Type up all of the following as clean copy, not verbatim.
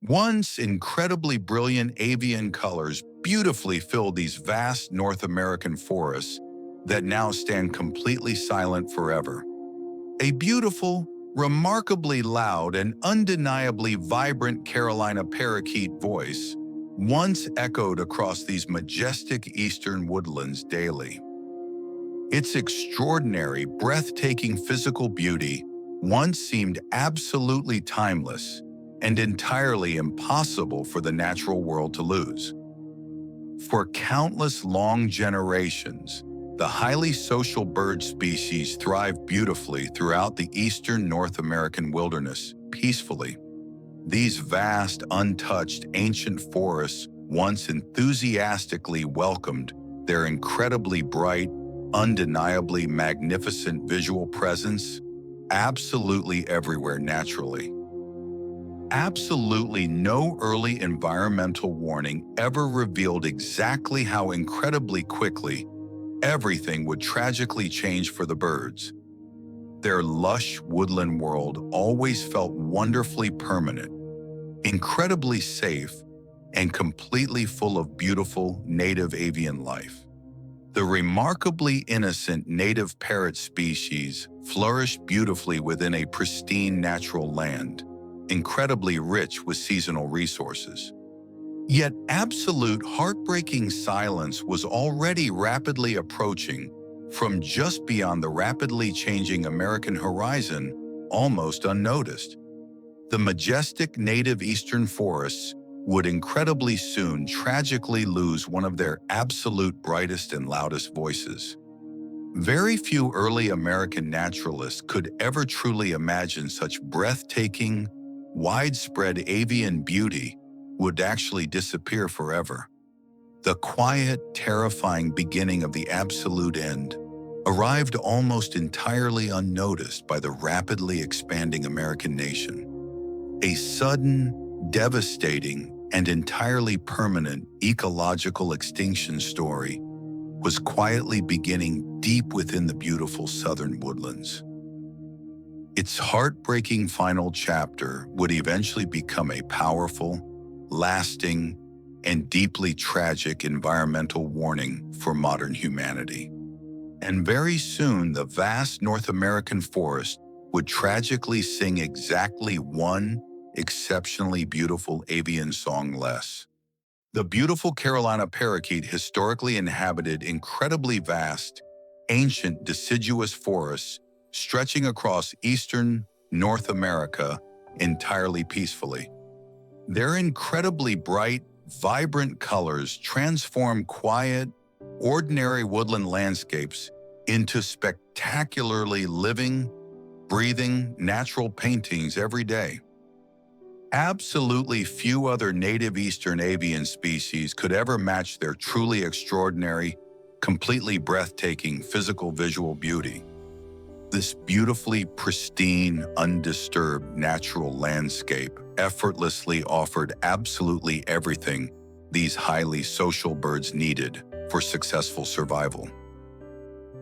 Once incredibly brilliant avian colors beautifully filled these vast North American forests that now stand completely silent forever. A beautiful, remarkably loud, and undeniably vibrant Carolina parakeet voice once echoed across these majestic eastern woodlands daily. Its extraordinary, breathtaking physical beauty once seemed absolutely timeless and entirely impossible for the natural world to lose. For countless long generations, the highly social bird species thrived beautifully throughout the eastern North American wilderness, peacefully. These vast, untouched, ancient forests once enthusiastically welcomed their incredibly bright, undeniably magnificent visual presence absolutely everywhere naturally. Absolutely no early environmental warning ever revealed exactly how incredibly quickly everything would tragically change for the birds. Their lush woodland world always felt wonderfully permanent, incredibly safe, and completely full of beautiful native avian life. The remarkably innocent native parrot species flourished beautifully within a pristine natural land, incredibly rich with seasonal resources. Yet absolute heartbreaking silence was already rapidly approaching from just beyond the rapidly changing American horizon, almost unnoticed. The majestic native eastern forests would incredibly soon tragically lose one of their absolute brightest and loudest voices. Very few early American naturalists could ever truly imagine such breathtaking, widespread avian beauty would actually disappear forever. The quiet, terrifying beginning of the absolute end arrived almost entirely unnoticed by the rapidly expanding American nation. A sudden, devastating, and entirely permanent ecological extinction story was quietly beginning deep within the beautiful southern woodlands. Its heartbreaking final chapter would eventually become a powerful, lasting, and deeply tragic environmental warning for modern humanity. And very soon, the vast North American forest would tragically sing exactly one exceptionally beautiful avian song less. The beautiful Carolina parakeet historically inhabited incredibly vast, ancient deciduous forests stretching across eastern North America entirely peacefully. Their incredibly bright, vibrant colors transform quiet, ordinary woodland landscapes into spectacularly living, breathing, natural paintings every day. Absolutely few other native eastern avian species could ever match their truly extraordinary, completely breathtaking physical visual beauty. This beautifully pristine, undisturbed natural landscape effortlessly offered absolutely everything these highly social birds needed for successful survival.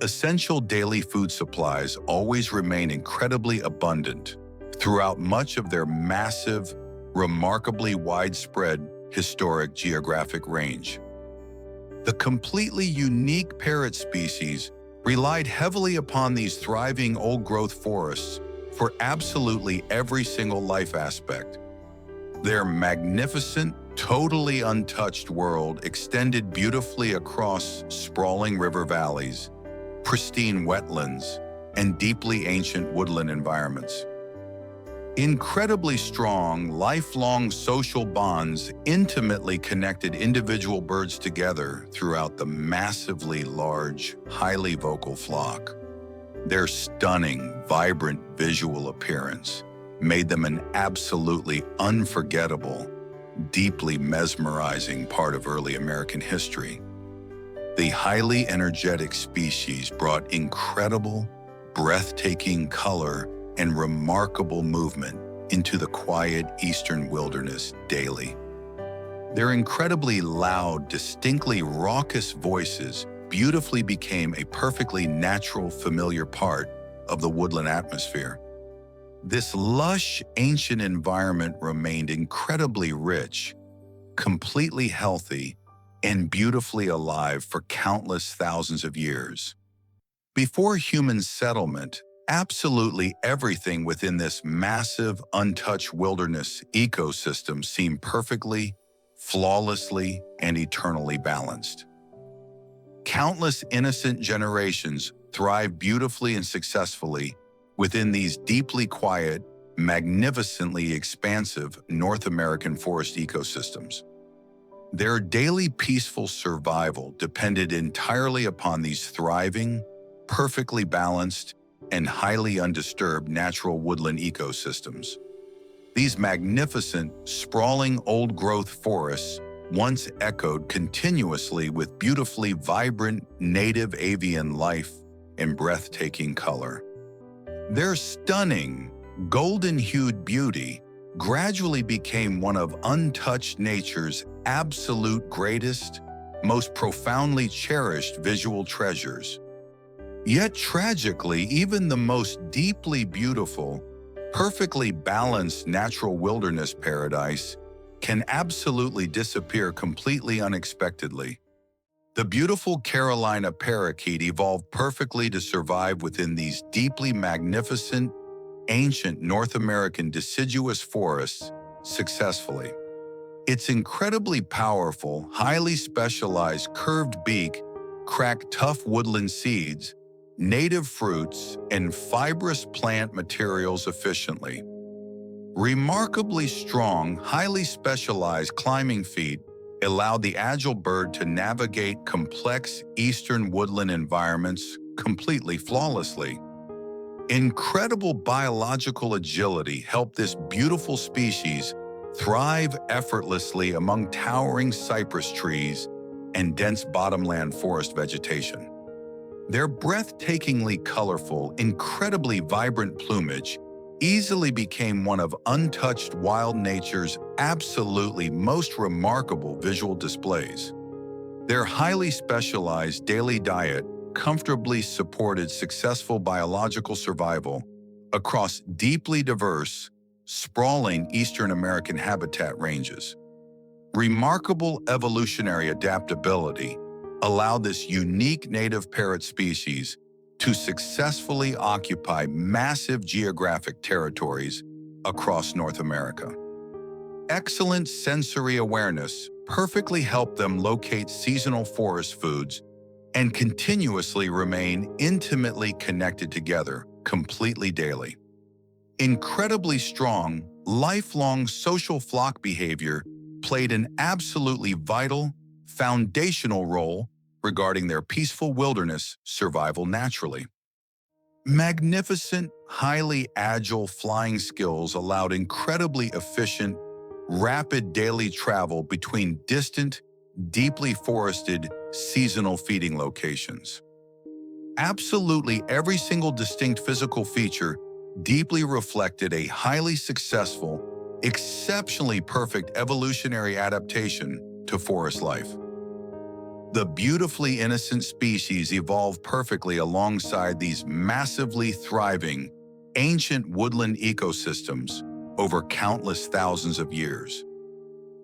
Essential daily food supplies always remain incredibly abundant throughout much of their massive, remarkably widespread historic geographic range. The completely unique parrot species relied heavily upon these thriving old-growth forests for absolutely every single life aspect. Their magnificent, totally untouched world extended beautifully across sprawling river valleys, pristine wetlands, and deeply ancient woodland environments. Incredibly strong, lifelong social bonds intimately connected individual birds together throughout the massively large, highly vocal flock. Their stunning, vibrant visual appearance made them an absolutely unforgettable, deeply mesmerizing part of early American history. The highly energetic species brought incredible, breathtaking color and remarkable movement into the quiet eastern wilderness daily. Their incredibly loud, distinctly raucous voices beautifully became a perfectly natural, familiar part of the woodland atmosphere. This lush, ancient environment remained incredibly rich, completely healthy, and beautifully alive for countless thousands of years. Before human settlement, absolutely everything within this massive, untouched wilderness ecosystem seemed perfectly, flawlessly, and eternally balanced. Countless innocent generations thrived beautifully and successfully within these deeply quiet, magnificently expansive North American forest ecosystems. Their daily peaceful survival depended entirely upon these thriving, perfectly balanced, and highly undisturbed natural woodland ecosystems. These magnificent, sprawling old-growth forests once echoed continuously with beautifully vibrant native avian life and breathtaking color. Their stunning, golden-hued beauty gradually became one of untouched nature's absolute greatest, most profoundly cherished visual treasures. Yet tragically, even the most deeply beautiful, perfectly balanced natural wilderness paradise can absolutely disappear completely unexpectedly. The beautiful Carolina parakeet evolved perfectly to survive within these deeply magnificent, ancient North American deciduous forests successfully. Its incredibly powerful, highly specialized curved beak cracked tough woodland seeds, native fruits, and fibrous plant materials efficiently. Remarkably strong, highly specialized climbing feet allowed the agile bird to navigate complex eastern woodland environments completely flawlessly. Incredible biological agility helped this beautiful species thrive effortlessly among towering cypress trees and dense bottomland forest vegetation. Their breathtakingly colorful, incredibly vibrant plumage easily became one of untouched wild nature's absolutely most remarkable visual displays. Their highly specialized daily diet comfortably supported successful biological survival across deeply diverse, sprawling Eastern American habitat ranges. Remarkable evolutionary adaptability allowed this unique native parrot species to successfully occupy massive geographic territories across North America. Excellent sensory awareness perfectly helped them locate seasonal forest foods and continuously remain intimately connected together completely daily. Incredibly strong, lifelong social flock behavior played an absolutely vital, foundational role regarding their peaceful wilderness survival naturally. Magnificent, highly agile flying skills allowed incredibly efficient, rapid daily travel between distant, deeply forested, seasonal feeding locations. Absolutely every single distinct physical feature deeply reflected a highly successful, exceptionally perfect evolutionary adaptation to forest life. The beautifully innocent species evolved perfectly alongside these massively thriving, ancient woodland ecosystems over countless thousands of years.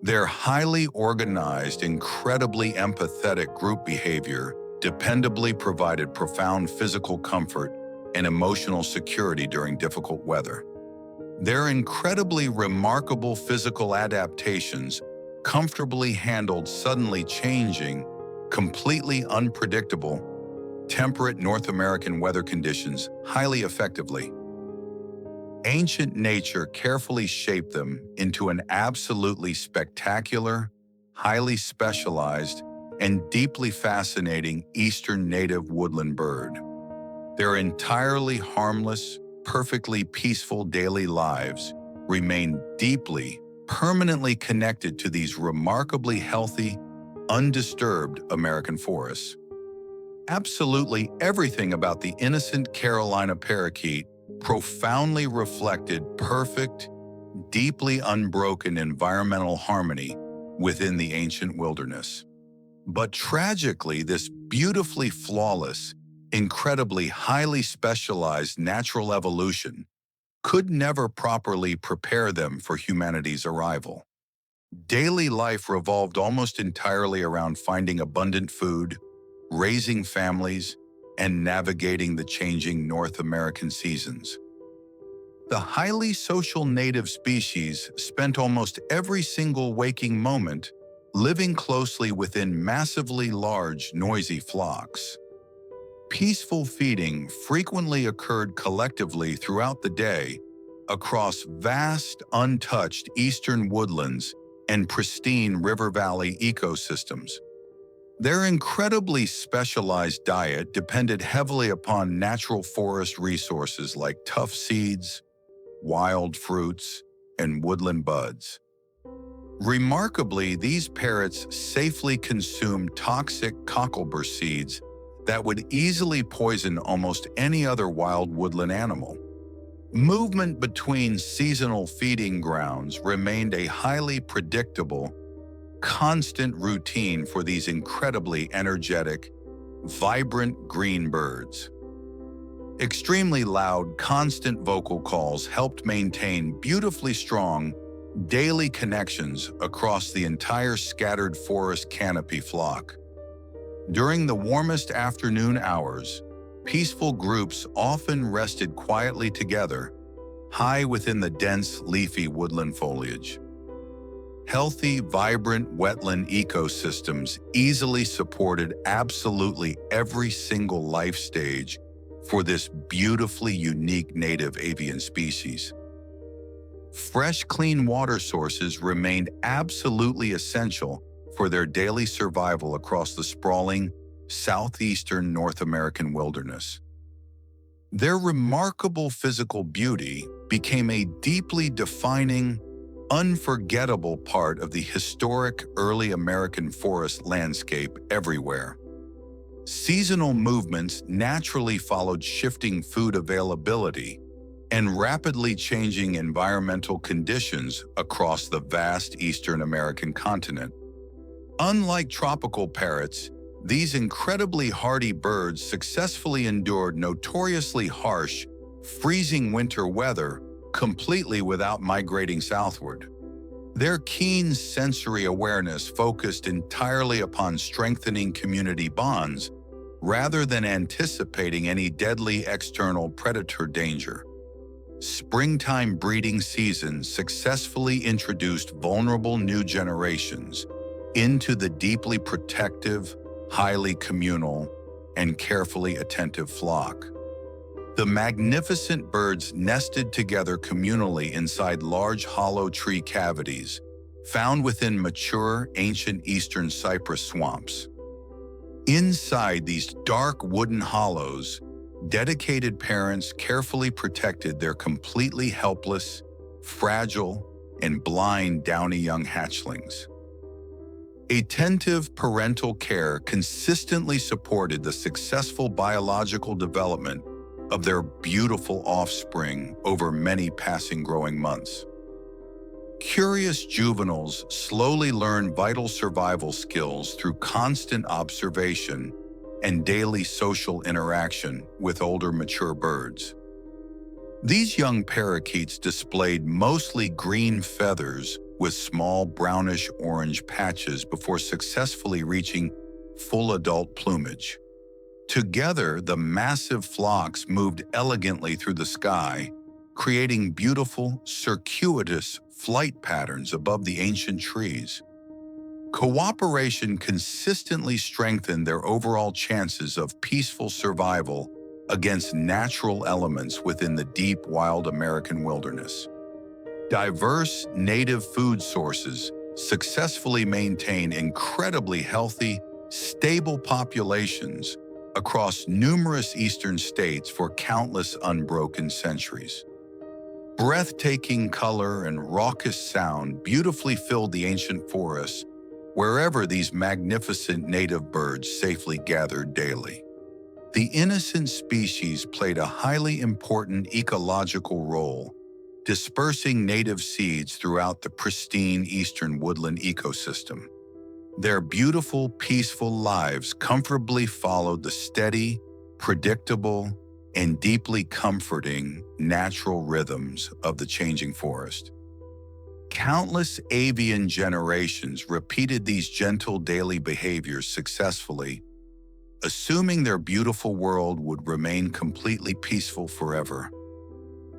Their highly organized, incredibly empathetic group behavior dependably provided profound physical comfort and emotional security during difficult weather. Their incredibly remarkable physical adaptations comfortably handled suddenly changing, completely unpredictable, temperate North American weather conditions highly effectively. Ancient nature carefully shaped them into an absolutely spectacular, highly specialized, and deeply fascinating eastern native woodland bird. Their entirely harmless, perfectly peaceful daily lives remain deeply, permanently connected to these remarkably healthy, undisturbed American forests. Absolutely everything about the innocent Carolina parakeet profoundly reflected perfect, deeply unbroken environmental harmony within the ancient wilderness. But tragically, this beautifully flawless, incredibly highly specialized natural evolution could never properly prepare them for humanity's arrival. Daily life revolved almost entirely around finding abundant food, raising families, and navigating the changing North American seasons. The highly social native species spent almost every single waking moment living closely within massively large, noisy flocks. Peaceful feeding frequently occurred collectively throughout the day across vast, untouched eastern woodlands and pristine river valley ecosystems. Their incredibly specialized diet depended heavily upon natural forest resources like tough seeds, wild fruits, and woodland buds. Remarkably, these parrots safely consumed toxic cocklebur seeds that would easily poison almost any other wild woodland animal. Movement between seasonal feeding grounds remained a highly predictable, constant routine for these incredibly energetic, vibrant green birds. Extremely loud, constant vocal calls helped maintain beautifully strong, daily connections across the entire scattered forest canopy flock. During the warmest afternoon hours, peaceful groups often rested quietly together, high within the dense, leafy woodland foliage. Healthy, vibrant wetland ecosystems easily supported absolutely every single life stage for this beautifully unique native avian species. Fresh, clean water sources remained absolutely essential for their daily survival across the sprawling, southeastern North American wilderness. Their remarkable physical beauty became a deeply defining, unforgettable part of the historic early American forest landscape everywhere. Seasonal movements naturally followed shifting food availability and rapidly changing environmental conditions across the vast Eastern American continent. Unlike tropical parrots, these incredibly hardy birds successfully endured notoriously harsh, freezing winter weather completely without migrating southward. Their keen sensory awareness focused entirely upon strengthening community bonds rather than anticipating any deadly external predator danger. Springtime breeding seasons successfully introduced vulnerable new generations into the deeply protective, highly communal, and carefully attentive flock. The magnificent birds nested together communally inside large hollow tree cavities found within mature ancient eastern cypress swamps. Inside these dark wooden hollows, dedicated parents carefully protected their completely helpless, fragile, and blind downy young hatchlings. Attentive parental care consistently supported the successful biological development of their beautiful offspring over many passing growing months. Curious juveniles slowly learn vital survival skills through constant observation and daily social interaction with older mature birds. These young parakeets displayed mostly green feathers with small brownish-orange patches before successfully reaching full adult plumage. Together, the massive flocks moved elegantly through the sky, creating beautiful, circuitous flight patterns above the ancient trees. Cooperation consistently strengthened their overall chances of peaceful survival against natural elements within the deep, wild American wilderness. Diverse native food sources successfully maintain incredibly healthy, stable populations across numerous eastern states for countless unbroken centuries. Breathtaking color and raucous sound beautifully filled the ancient forests wherever these magnificent native birds safely gathered daily. The innocent species played a highly important ecological role, dispersing native seeds throughout the pristine eastern woodland ecosystem. Their beautiful, peaceful lives comfortably followed the steady, predictable, and deeply comforting natural rhythms of the changing forest. Countless avian generations repeated these gentle daily behaviors successfully, assuming their beautiful world would remain completely peaceful forever.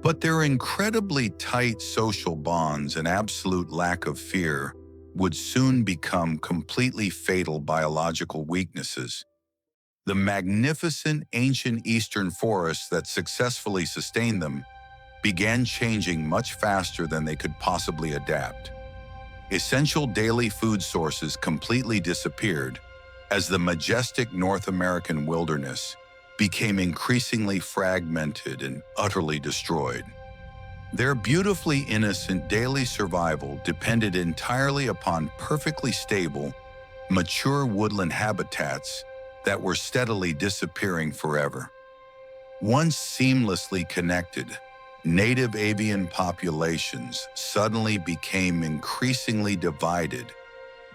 But their incredibly tight social bonds and absolute lack of fear would soon become completely fatal biological weaknesses. The magnificent ancient eastern forests that successfully sustained them began changing much faster than they could possibly adapt. Essential daily food sources completely disappeared as the majestic North American wilderness became increasingly fragmented and utterly destroyed. Their beautifully innocent daily survival depended entirely upon perfectly stable, mature woodland habitats that were steadily disappearing forever. Once seamlessly connected, native avian populations suddenly became increasingly divided,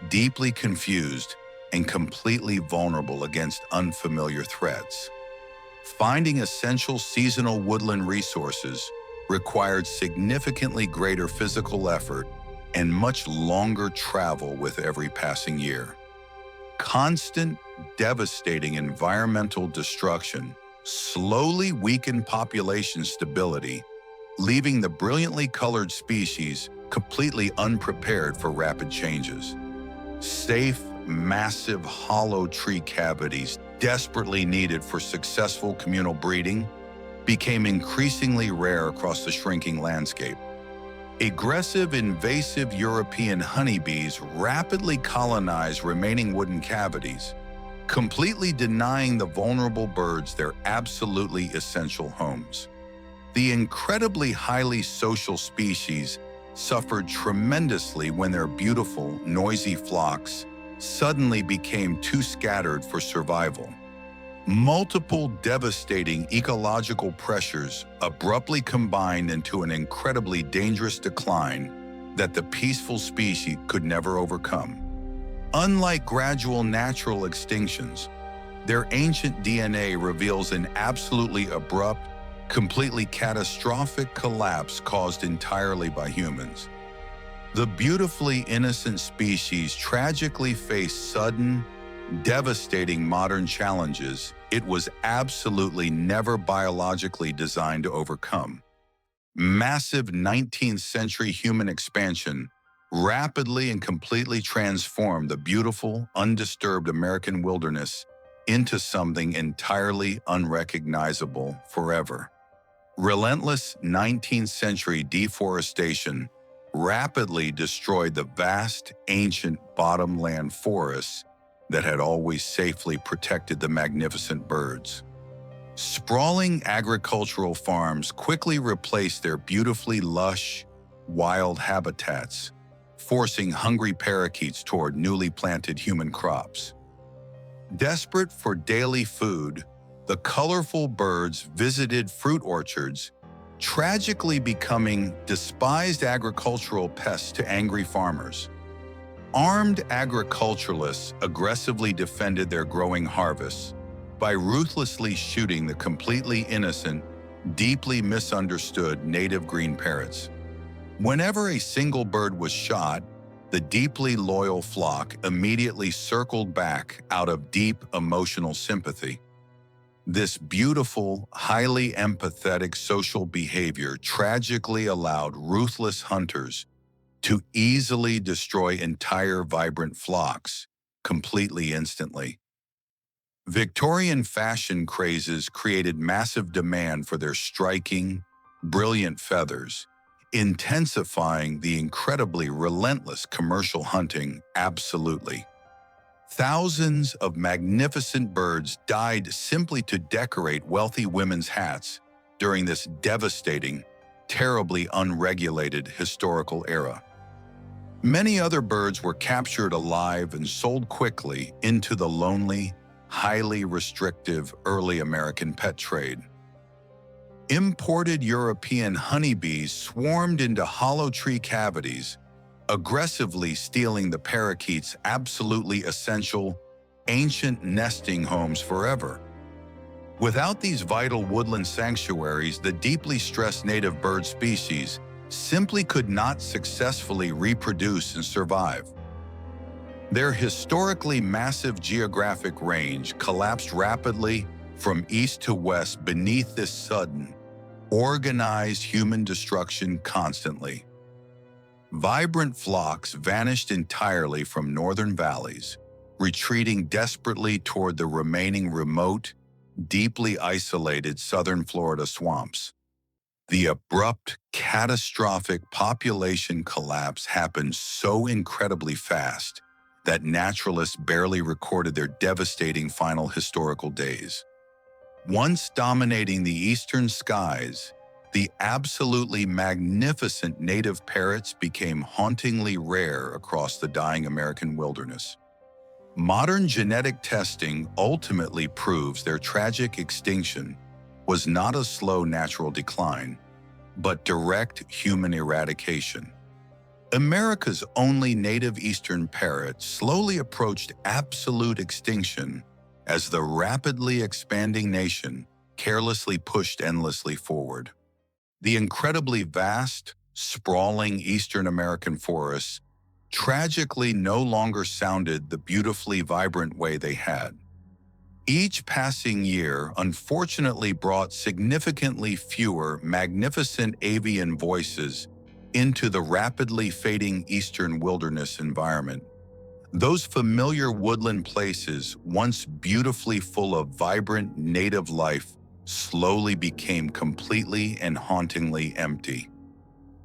deeply confused, and completely vulnerable against unfamiliar threats. Finding essential seasonal woodland resources required significantly greater physical effort and much longer travel with every passing year. Constant, devastating environmental destruction slowly weakened population stability, leaving the brilliantly colored species completely unprepared for rapid changes. Safe, massive hollow tree cavities desperately needed for successful communal breeding became increasingly rare across the shrinking landscape. Aggressive, invasive European honeybees rapidly colonized remaining wooden cavities, completely denying the vulnerable birds their absolutely essential homes. The incredibly highly social species suffered tremendously when their beautiful, noisy flocks suddenly became too scattered for survival. Multiple devastating ecological pressures abruptly combined into an incredibly dangerous decline that the peaceful species could never overcome. Unlike gradual natural extinctions, their ancient DNA reveals an absolutely abrupt, completely catastrophic collapse caused entirely by humans. The beautifully innocent species tragically faced sudden, devastating modern challenges it was absolutely never biologically designed to overcome. Massive 19th century human expansion rapidly and completely transformed the beautiful, undisturbed American wilderness into something entirely unrecognizable forever. Relentless 19th century deforestation rapidly destroyed the vast, ancient bottomland forests that had always safely protected the magnificent birds. Sprawling agricultural farms quickly replaced their beautifully lush, wild habitats, forcing hungry parakeets toward newly planted human crops. Desperate for daily food, the colorful birds visited fruit orchards, tragically becoming despised agricultural pests to angry farmers. Armed agriculturalists aggressively defended their growing harvests by ruthlessly shooting the completely innocent, deeply misunderstood native green parrots. Whenever a single bird was shot, the deeply loyal flock immediately circled back out of deep emotional sympathy. This beautiful, highly empathetic social behavior tragically allowed ruthless hunters to easily destroy entire vibrant flocks, completely instantly. Victorian fashion crazes created massive demand for their striking, brilliant feathers, intensifying the incredibly relentless commercial hunting absolutely. Thousands of magnificent birds died simply to decorate wealthy women's hats during this devastating, terribly unregulated historical era. Many other birds were captured alive and sold quickly into the lonely, highly restrictive early American pet trade. Imported European honeybees swarmed into hollow tree cavities, aggressively stealing the parakeets' absolutely essential, ancient nesting homes forever. Without these vital woodland sanctuaries, the deeply stressed native bird species simply could not successfully reproduce and survive. Their historically massive geographic range collapsed rapidly from east to west beneath this sudden, organized human destruction constantly. Vibrant flocks vanished entirely from northern valleys, retreating desperately toward the remaining remote, deeply isolated southern Florida swamps. The abrupt, catastrophic population collapse happened so incredibly fast that naturalists barely recorded their devastating final historical days. Once dominating the eastern skies, the absolutely magnificent native parrots became hauntingly rare across the dying American wilderness. Modern genetic testing ultimately proves their tragic extinction was not a slow natural decline, but direct human eradication. America's only native eastern parrot slowly approached absolute extinction as the rapidly expanding nation carelessly pushed endlessly forward. The incredibly vast, sprawling eastern American forests tragically no longer sounded the beautifully vibrant way they had. Each passing year unfortunately brought significantly fewer magnificent avian voices into the rapidly fading eastern wilderness environment. Those familiar woodland places, once beautifully full of vibrant native life, slowly became completely and hauntingly empty.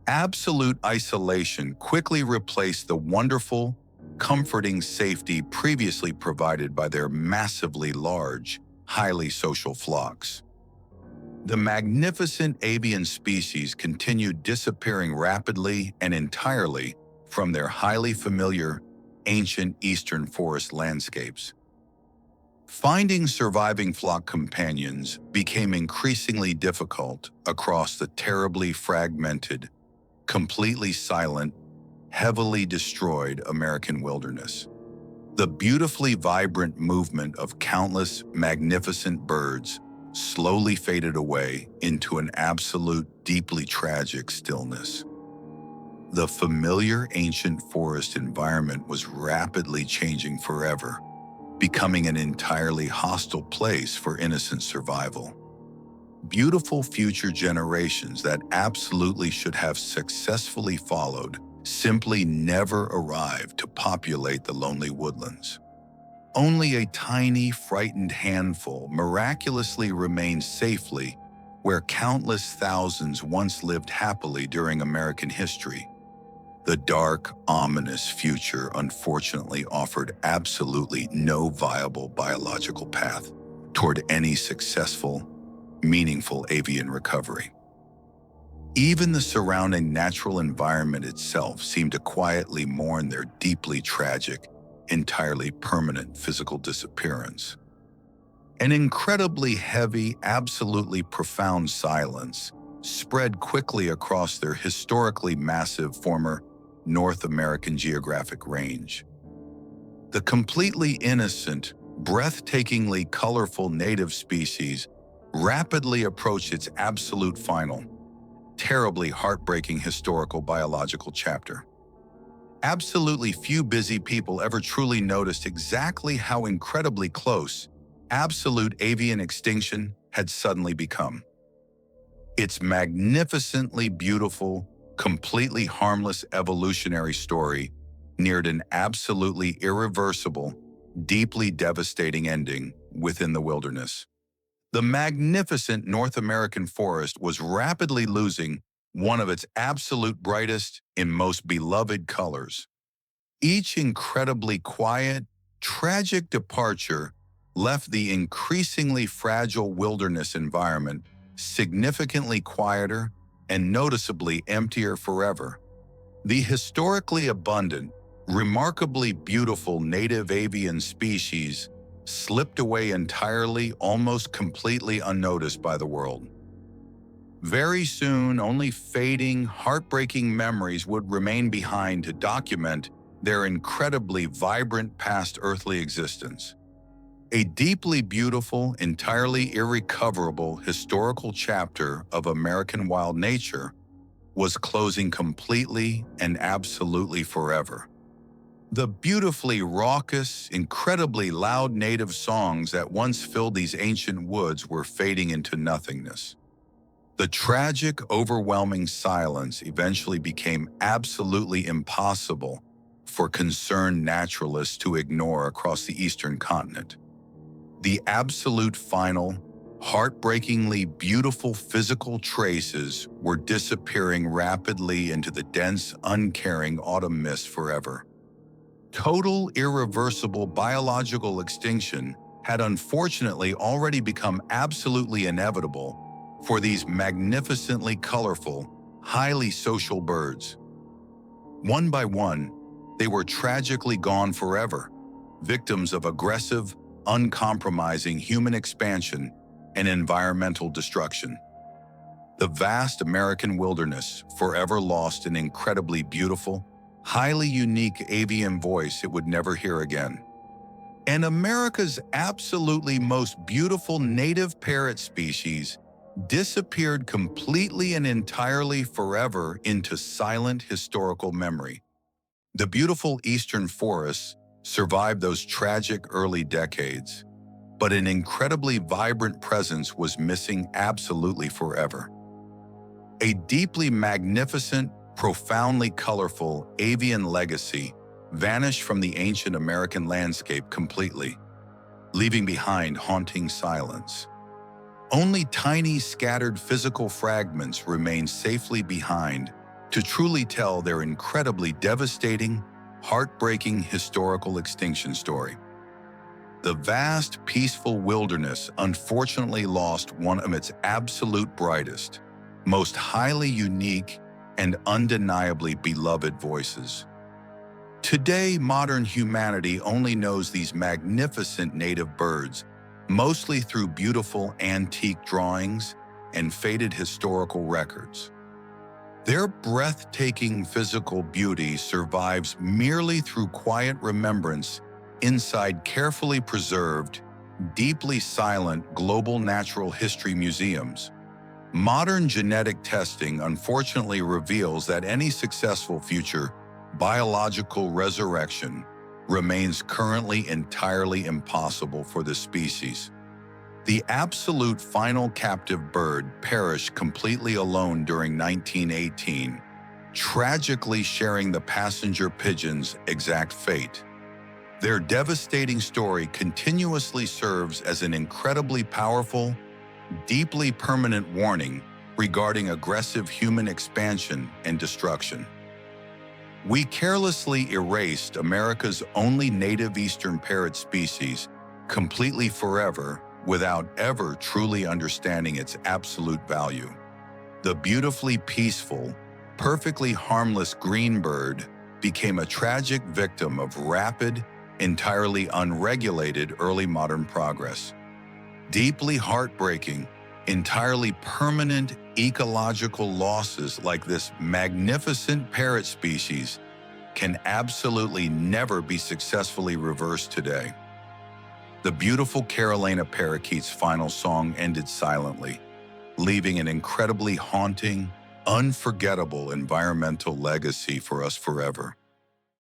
Absolute isolation quickly replaced the wonderful, comforting safety previously provided by their massively large, highly social flocks. The magnificent avian species continued disappearing rapidly and entirely from their highly familiar, ancient eastern forest landscapes. Finding surviving flock companions became increasingly difficult across the terribly fragmented, completely silent, heavily destroyed American wilderness. The beautifully vibrant movement of countless magnificent birds slowly faded away into an absolute, deeply tragic stillness. The familiar ancient forest environment was rapidly changing forever, becoming an entirely hostile place for innocent survival. Beautiful future generations that absolutely should have successfully followed simply never arrived to populate the lonely woodlands. Only a tiny, frightened handful miraculously remained safely where countless thousands once lived happily during American history. The dark, ominous future unfortunately offered absolutely no viable biological path toward any successful, meaningful avian recovery. Even the surrounding natural environment itself seemed to quietly mourn their deeply tragic, entirely permanent physical disappearance. An incredibly heavy, absolutely profound silence spread quickly across their historically massive former North American geographic range. The completely innocent, breathtakingly colorful native species rapidly approached its absolute final, terribly heartbreaking historical biological chapter. Absolutely few busy people ever truly noticed exactly how incredibly close absolute avian extinction had suddenly become. Its magnificently beautiful, completely harmless evolutionary story neared an absolutely irreversible, deeply devastating ending within the wilderness. The magnificent North American forest was rapidly losing one of its absolute brightest and most beloved colors. Each incredibly quiet, tragic departure left the increasingly fragile wilderness environment significantly quieter and noticeably emptier forever. The historically abundant, remarkably beautiful native avian species slipped away entirely, almost completely unnoticed by the world. Very soon, only fading, heartbreaking memories would remain behind to document their incredibly vibrant past earthly existence. A deeply beautiful, entirely irrecoverable historical chapter of American wild nature was closing completely and absolutely forever. The beautifully raucous, incredibly loud native songs that once filled these ancient woods were fading into nothingness. The tragic, overwhelming silence eventually became absolutely impossible for concerned naturalists to ignore across the eastern continent. The absolute final, heartbreakingly beautiful physical traces were disappearing rapidly into the dense, uncaring autumn mist forever. Total, irreversible biological extinction had unfortunately already become absolutely inevitable for these magnificently colorful, highly social birds. One by one, they were tragically gone forever, victims of aggressive, uncompromising human expansion and environmental destruction. The vast American wilderness forever lost an incredibly beautiful, highly unique avian voice it would never hear again. And America's absolutely most beautiful native parrot species disappeared completely and entirely forever into silent historical memory. The beautiful eastern forests survived those tragic early decades, but an incredibly vibrant presence was missing absolutely forever. A deeply magnificent, profoundly colorful avian legacy vanished from the ancient American landscape completely, leaving behind haunting silence. Only tiny scattered physical fragments remain safely behind to truly tell their incredibly devastating, heartbreaking historical extinction story. The vast, peaceful wilderness unfortunately lost one of its absolute brightest, most highly unique, and undeniably beloved voices. Today, modern humanity only knows these magnificent native birds, mostly through beautiful antique drawings and faded historical records. Their breathtaking physical beauty survives merely through quiet remembrance inside carefully preserved, deeply silent global natural history museums. Modern genetic testing unfortunately reveals that any successful future biological resurrection remains currently entirely impossible for the species. The absolute final captive bird perished completely alone during 1918, tragically sharing the passenger pigeon's exact fate. Their devastating story continuously serves as an incredibly powerful, deeply permanent warning regarding aggressive human expansion and destruction. We carelessly erased America's only native eastern parrot species completely forever without ever truly understanding its absolute value. The beautifully peaceful, perfectly harmless green bird became a tragic victim of rapid, entirely unregulated early modern progress. Deeply heartbreaking, entirely permanent ecological losses like this magnificent parrot species can absolutely never be successfully reversed today. The beautiful Carolina Parakeet's final song ended silently, leaving an incredibly haunting, unforgettable environmental legacy for us forever.